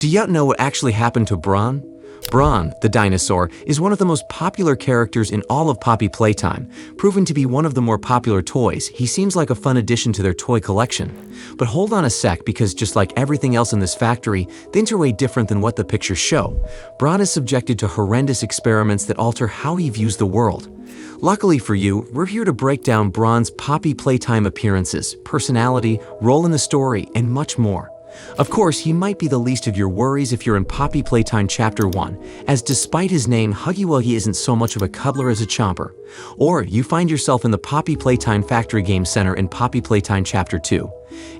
Do you know what actually happened to BRON? BRON, the dinosaur, is one of the most popular characters in all of Poppy Playtime. Proven to be one of the more popular toys, he seems like a fun addition to their toy collection. But hold on a sec, because just like everything else in this factory, things are way different than what the pictures show. BRON is subjected to horrendous experiments that alter how he views the world. Luckily for you, we're here to break down BRON's Poppy Playtime appearances, personality, role in the story, and much more. Of course, he might be the least of your worries if you're in Poppy Playtime Chapter 1, as despite his name, Huggy Wuggy isn't so much of a cuddler as a chomper. Or you find yourself in the Poppy Playtime Factory Game Center in Poppy Playtime Chapter 2.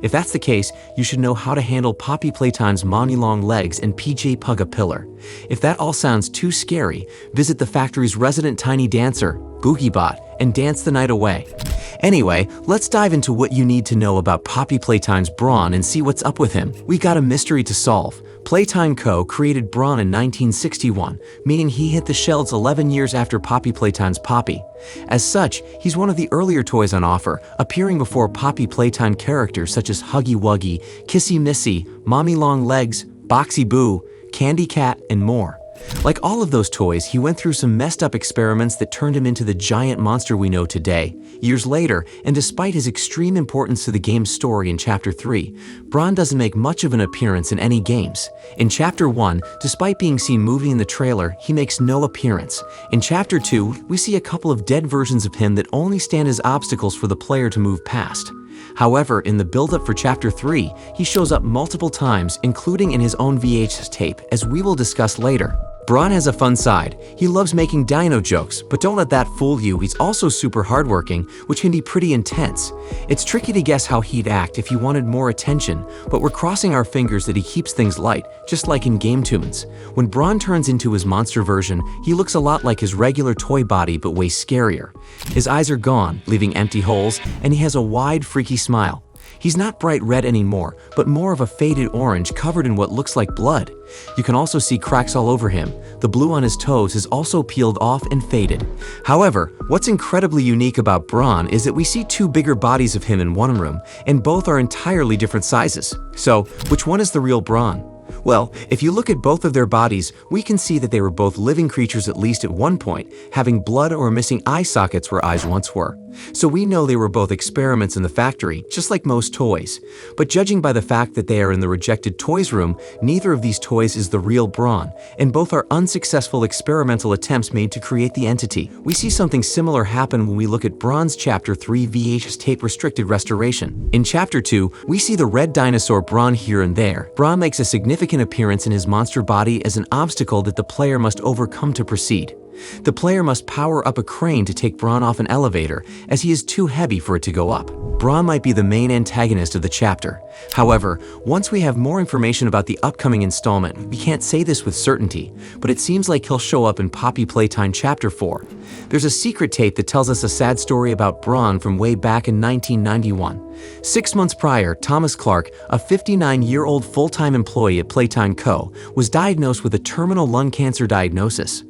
If that's the case, you should know how to handle Poppy Playtime's Mommy Long Legs and PJ Pug a Pillar. If that all sounds too scary, visit the factory's resident tiny dancer, BoogieBot, and dance the night away. Anyway, let's dive into what you need to know about Poppy Playtime's BRON and see what's up with him. We got a mystery to solve. Playtime Co. created BRON in 1961, meaning he hit the shelves 11 years after Poppy Playtime's Poppy. As such, he's one of the earlier toys on offer, appearing before Poppy Playtime characters such as Huggy Wuggy, Kissy Missy, Mommy Long Legs, Boxy Boo, Candy Cat, and more. Like all of those toys, he went through some messed up experiments that turned him into the giant monster we know today. Years later, and despite his extreme importance to the game's story in Chapter 3, BRON doesn't make much of an appearance in any games. In Chapter 1, despite being seen moving in the trailer, he makes no appearance. In Chapter 2, we see a couple of dead versions of him that only stand as obstacles for the player to move past. However, in the build-up for Chapter 3, he shows up multiple times, including in his own VHS tape, as we will discuss later. BRON has a fun side. He loves making dino jokes, but don't let that fool you. He's also super hardworking, which can be pretty intense. It's tricky to guess how he'd act if he wanted more attention, but we're crossing our fingers that he keeps things light, just like in Game Tunes. When BRON turns into his monster version, he looks a lot like his regular toy body, but way scarier. His eyes are gone, leaving empty holes, and he has a wide, freaky smile. He's not bright red anymore, but more of a faded orange covered in what looks like blood. You can also see cracks all over him. The blue on his toes is also peeled off and faded. However, what's incredibly unique about BRON is that we see two bigger bodies of him in one room, and both are entirely different sizes. So, which one is the real BRON? Well, if you look at both of their bodies, we can see that they were both living creatures at least at one point, having blood or missing eye sockets where eyes once were. So we know they were both experiments in the factory, just like most toys. But judging by the fact that they are in the rejected toys room, neither of these toys is the real BRON, and both are unsuccessful experimental attempts made to create the entity. We see something similar happen when we look at BRON's Chapter 3 VHS tape restricted restoration. In Chapter 2, we see the red dinosaur BRON here and there. BRON makes a significant appearance in his monster body as an obstacle that the player must overcome to proceed. The player must power up a crane to take BRON off an elevator, as he is too heavy for it to go up. BRON might be the main antagonist of the chapter. However, once we have more information about the upcoming installment, we can't say this with certainty, but it seems like he'll show up in Poppy Playtime Chapter 4. There's a secret tape that tells us a sad story about BRON from way back in 1991. 6 months prior, Thomas Clark, a 59-year-old full-time employee at Playtime Co., was diagnosed with a terminal lung cancer diagnosis.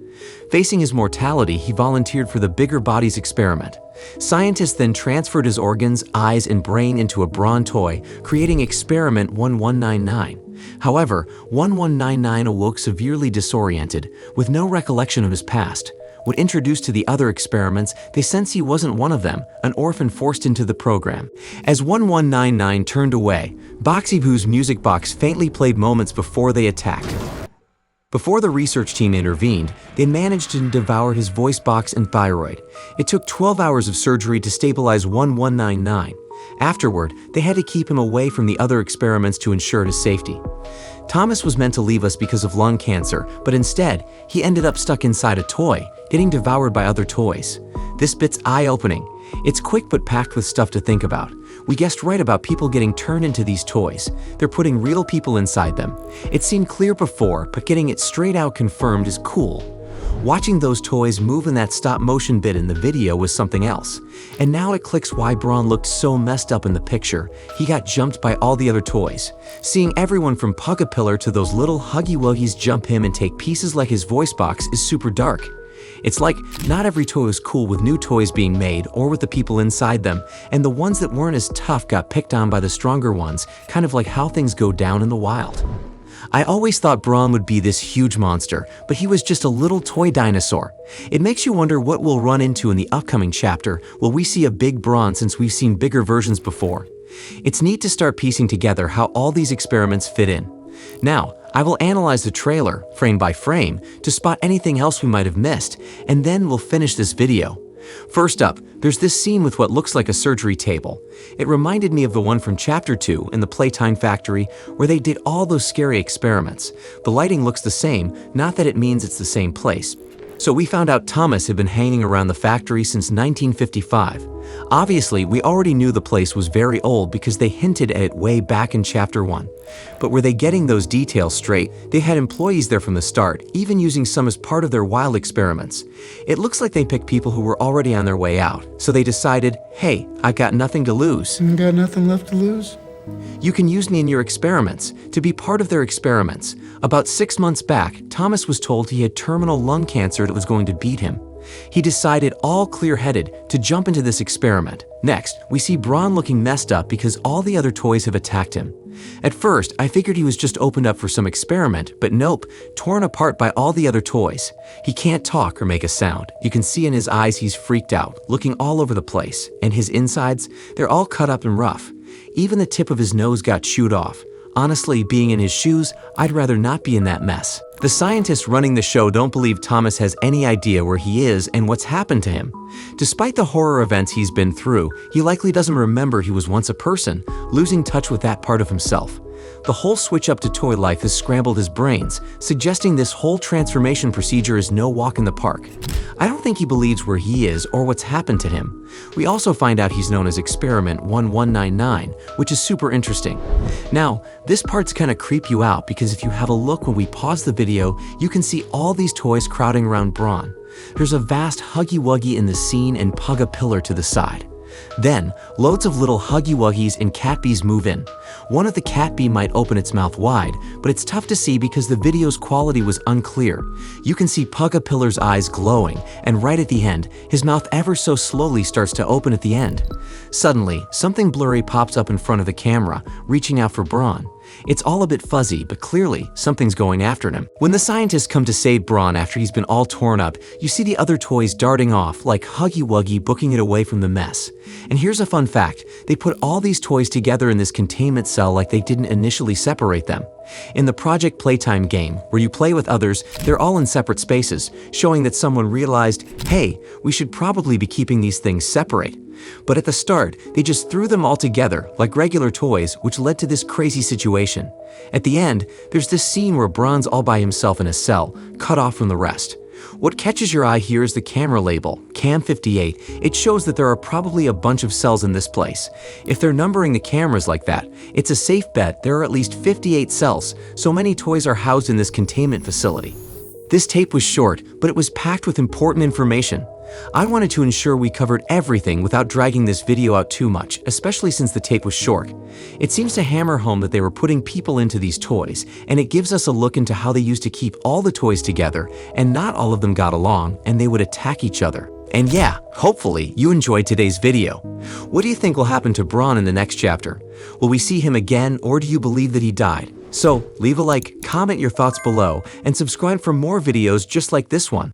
Facing his mortality, he volunteered for the Bigger Bodies experiment. Scientists then transferred his organs, eyes, and brain into a BRON toy, creating Experiment 1199. However, 1199 awoke severely disoriented, with no recollection of his past. When introduced to the other experiments, they sense he wasn't one of them, an orphan forced into the program. As 1199 turned away, Boxy Boo's music box faintly played moments before they attacked. Before the research team intervened, they managed to devour his voice box and thyroid. It took 12 hours of surgery to stabilize 1199. Afterward, they had to keep him away from the other experiments to ensure his safety. Thomas was meant to leave us because of lung cancer, but instead, he ended up stuck inside a toy, getting devoured by other toys. This bit's eye-opening. It's quick but packed with stuff to think about. We guessed right about people getting turned into these toys. They're putting real people inside them. It seemed clear before, but getting it straight out confirmed is cool. Watching those toys move in that stop-motion bit in the video was something else. And now it clicks why BRON looked so messed up in the picture. He got jumped by all the other toys. Seeing everyone from Pug-a-Pillar to those little Huggy Wuggies jump him and take pieces like his voice box is super dark. It's like not every toy is cool with new toys being made or with the people inside them, and the ones that weren't as tough got picked on by the stronger ones, kind of like how things go down in the wild. I always thought BRON would be this huge monster, but he was just a little toy dinosaur. It makes you wonder what we'll run into in the upcoming chapter. Will we see a big BRON since we've seen bigger versions before? It's neat to start piecing together how all these experiments fit in. Now, I will analyze the trailer, frame by frame, to spot anything else we might have missed, and then we'll finish this video. First up, there's this scene with what looks like a surgery table. It reminded me of the one from Chapter 2 in the Playtime factory where they did all those scary experiments. The lighting looks the same, not that it means it's the same place. So we found out Thomas had been hanging around the factory since 1955. Obviously, we already knew the place was very old because they hinted at it way back in Chapter 1. But were they getting those details straight? They had employees there from the start, even using some as part of their wild experiments. It looks like they picked people who were already on their way out, so they decided, hey, I've got nothing to lose. Got nothing left to lose? You can use me in your experiments, to be part of their experiments. About 6 months back, Thomas was told he had terminal lung cancer that was going to beat him. He decided, all clear-headed, to jump into this experiment. Next, we see BRON looking messed up because all the other toys have attacked him. At first, I figured he was just opened up for some experiment, but nope, torn apart by all the other toys. He can't talk or make a sound. You can see in his eyes he's freaked out, looking all over the place. And his insides, they're all cut up and rough. Even the tip of his nose got chewed off. Honestly, being in his shoes, I'd rather not be in that mess. The scientists running the show don't believe Thomas has any idea where he is and what's happened to him. Despite the horror events he's been through, he likely doesn't remember he was once a person, losing touch with that part of himself. The whole switch up to toy life has scrambled his brains, suggesting this whole transformation procedure is no walk in the park. I don't think he believes where he is or what's happened to him. We also find out he's known as Experiment 1199, which is super interesting. Now, this part's gonna creep you out because if you have a look when we pause the video, you can see all these toys crowding around BRON. There's a vast Huggy Wuggy in the scene and Pug a pillar to the side. Then, loads of little Huggy Wuggies and Cat Bees move in. One of the Cat Bee might open its mouth wide, but it's tough to see because the video's quality was unclear. You can see Pug a pillar's eyes glowing, and right at the end, his mouth ever so slowly starts to open at the end. Suddenly, something blurry pops up in front of the camera, reaching out for BRON. It's all a bit fuzzy, but clearly, something's going after him. When the scientists come to save BRON after he's been all torn up, you see the other toys darting off, like Huggy Wuggy booking it away from the mess. And here's a fun fact, they put all these toys together in this containment cell like they didn't initially separate them. In the Project Playtime game, where you play with others, they're all in separate spaces, showing that someone realized, hey, we should probably be keeping these things separate. But at the start, they just threw them all together, like regular toys, which led to this crazy situation. At the end, there's this scene where BRON's all by himself in a cell, cut off from the rest. What catches your eye here is the camera label, Cam58. It shows that there are probably a bunch of cells in this place. If they're numbering the cameras like that, it's a safe bet there are at least 58 cells, so many toys are housed in this containment facility. This tape was short, but it was packed with important information. I wanted to ensure we covered everything without dragging this video out too much, especially since the tape was short. It seems to hammer home that they were putting people into these toys, and it gives us a look into how they used to keep all the toys together, and not all of them got along, and they would attack each other. And yeah, hopefully you enjoyed today's video. What do you think will happen to BRON in the next chapter? Will we see him again, or do you believe that he died? So leave a like, comment your thoughts below, and subscribe for more videos just like this one.